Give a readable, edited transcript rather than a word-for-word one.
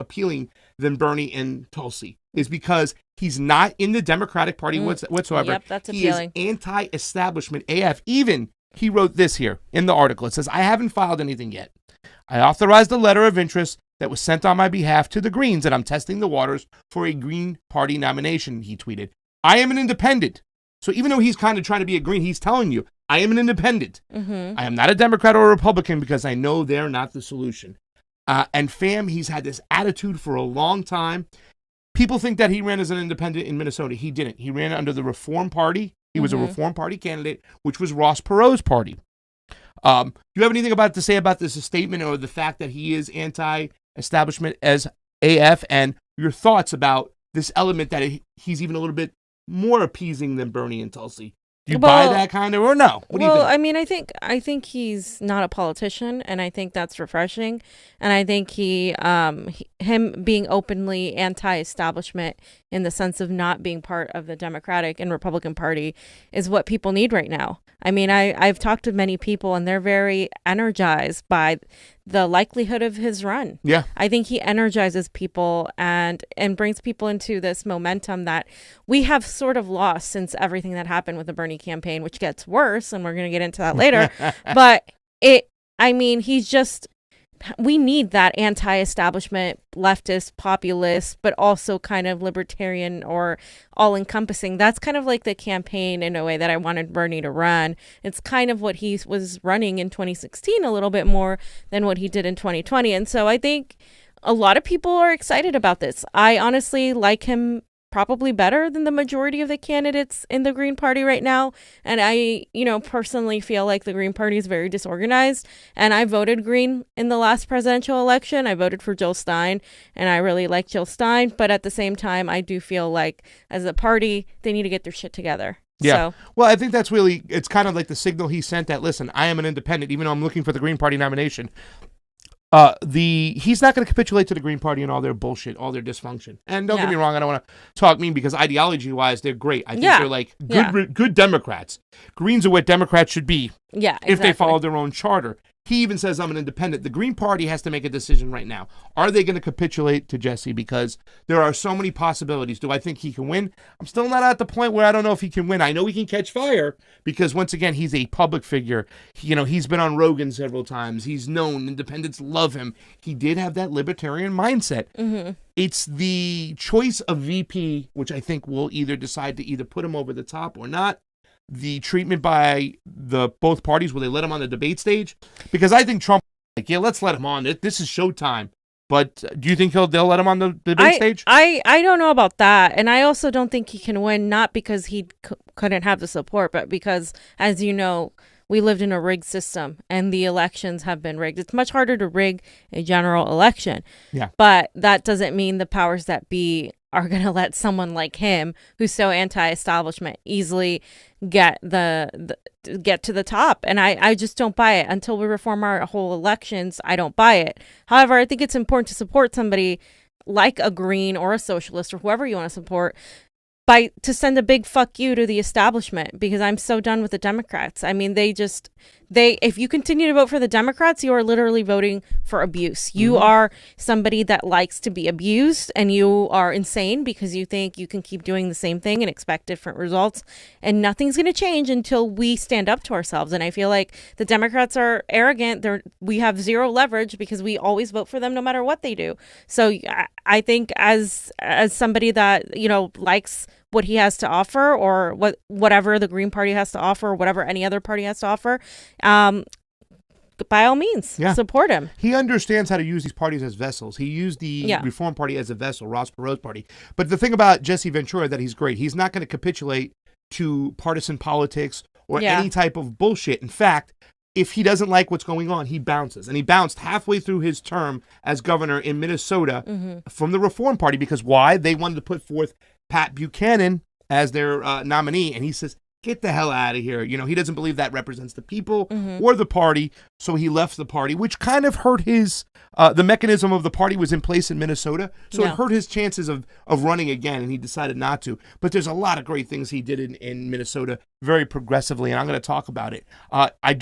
appealing than Bernie and Tulsi is because he's not in the Democratic Party whatsoever. Yep, that's appealing. He is anti-establishment AF. Even he wrote this here in the article. It says, I haven't filed anything yet. I authorized a letter of interest that was sent on my behalf to the Greens, and I'm testing the waters for a Green Party nomination, he tweeted. I am an independent. So even though he's kind of trying to be a Green, he's telling you, I am an independent. Mm-hmm. I am not a Democrat or a Republican because I know they're not the solution. And fam, he's had this attitude for a long time. People think that he ran as an independent in Minnesota. He didn't. He ran under the Reform Party. He was a Reform Party candidate, which was Ross Perot's party. Do you have anything to say about this statement or the fact that he is anti-establishment as AF, and your thoughts about this element that he's even a little bit more appeasing than Bernie and Tulsi? Do you buy that kind of, or no? What do you think? I mean, I think he's not a politician, and I think that's refreshing. And I think him being openly anti-establishment in the sense of not being part of the Democratic and Republican Party is what people need right now. I mean, I've talked to many people, and they're very energized by the likelihood of his run. Yeah. I think he energizes people and brings people into this momentum that we have sort of lost since everything that happened with the Bernie campaign, which gets worse, and we're going to get into that later. But we need that anti-establishment, leftist, populist, but also kind of libertarian or all-encompassing. That's kind of like the campaign in a way that I wanted Bernie to run. It's kind of what he was running in 2016 a little bit more than what he did in 2020. And so I think a lot of people are excited about this. I honestly like him probably better than the majority of the candidates in the Green Party right now. And I, personally feel like the Green Party is very disorganized. And I voted Green in the last presidential election. I voted for Jill Stein, and I really like Jill Stein. But at the same time, I do feel like as a party, they need to get their shit together. Yeah. So, well, I think that's really, it's kind of like the signal he sent that, listen, I am an independent, even though I'm looking for the Green Party nomination. He's not going to capitulate to the Green Party and all their bullshit, all their dysfunction. And don't get me wrong, I don't want to talk mean because ideology-wise, they're great. I think they're like good Democrats. Greens are what Democrats should be. Yeah, if they follow their own charter. He even says, I'm an independent. The Green Party has to make a decision right now. Are they going to capitulate to Jesse? Because there are so many possibilities. Do I think he can win? I'm still not at the point where I don't know if he can win. I know he can catch fire because, once again, he's a public figure. He's been on Rogan several times. He's known. Independents love him. He did have that libertarian mindset. Mm-hmm. It's the choice of VP, which I think will either decide to either put him over the top or not. The treatment by both parties, will they let him on the debate stage? Because I think Trump, let's let him on. This is showtime. But do you think they'll let him on the debate stage? I don't know about that. And I also don't think he can win, not because he couldn't have the support, but because, as you know, we lived in a rigged system and the elections have been rigged. It's much harder to rig a general election. Yeah. But that doesn't mean the powers that be are going to let someone like him, who's so anti-establishment, easily get to the top. And I just don't buy it. Until we reform our whole elections, I don't buy it. However, I think it's important to support somebody like a Green or a socialist or whoever you want to support to send a big fuck you to the establishment, because I'm so done with the Democrats. I mean, if you continue to vote for the Democrats, you are literally voting for abuse. You are somebody that likes to be abused, and you are insane because you think you can keep doing the same thing and expect different results, and nothing's going to change until we stand up to ourselves. And I feel like the Democrats are arrogant. We have zero leverage because we always vote for them no matter what they do. So I think as somebody that, likes what he has to offer, or whatever the Green Party has to offer, or whatever any other party has to offer, by all means, support him. He understands how to use these parties as vessels. He used the Reform Party as a vessel, Ross Perot's party. But the thing about Jesse Ventura, that he's great. He's not going to capitulate to partisan politics or any type of bullshit. In fact, if he doesn't like what's going on, he bounces. And he bounced halfway through his term as governor in Minnesota from the Reform Party. Because why? They wanted to put forth Pat Buchanan as their nominee, and he says, get the hell out of here. He doesn't believe that represents the people or the party, so he left the party, which kind of hurt his, the mechanism of the party was in place in Minnesota, so it hurt his chances of running again, and he decided not to. But there's a lot of great things he did in Minnesota, very progressively, and I'm going to talk about it. I do